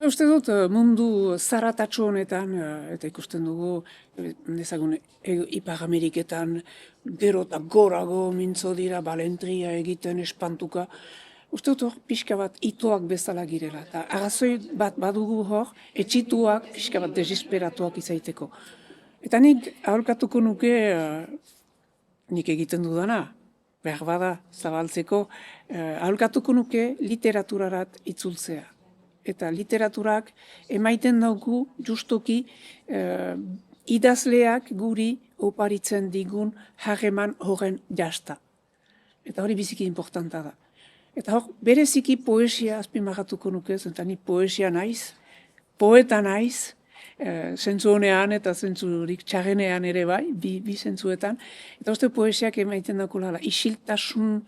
Uste dut mundu zaratatxo honetan, eta ikusten dugu, nezagun, Ipar Ameriketan gero eta gorago mintzo dira, balentria egiten espantuka. Uste dut hor pixka bat itoak bezala girela. Eta arrazoi bat badugu hor, etxituak pixka bat desesperatuak izaiteko. Eta nik aholkatuko nuke, nik egiten dudana, behar bada zabaltzeko, aholkatuko nuke literaturarat itzultzea. Eta literaturak emaiten dauku justuki idazleak guri oparitzen digun harreman horren jasta. Eta hori biziki importanta da. Eta hor, bereziki poesia azpimarratuko nuke, eta ni poesia naiz, poeta naiz, zentzu honean eta zentzurik txarrenean ere bai, bi zentzuetan. Eta uste poesiak emaiten daukula, isiltasun,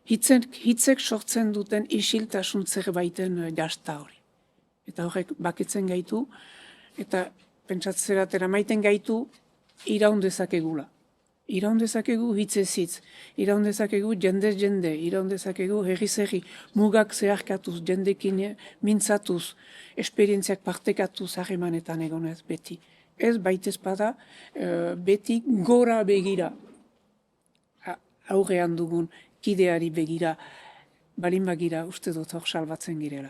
hitzek sortzen duten isiltasun zerbaiten jasta hori. Eta horrek baketzen gaitu, eta pentsatzeratera maiten gaitu iraun dezakegula. Iraun dezakegu hitzez hitz, iraun dezakegu jendez jende, iraun dezakegu herri mugak zeharkatuz, jendekin mintzatuz, esperientziak partekatuz harremanetan egonez beti. Ez baitez bada, beti gora begira aurrean dugun kideari begira, balin bagira uste dut hor salbatzen girela.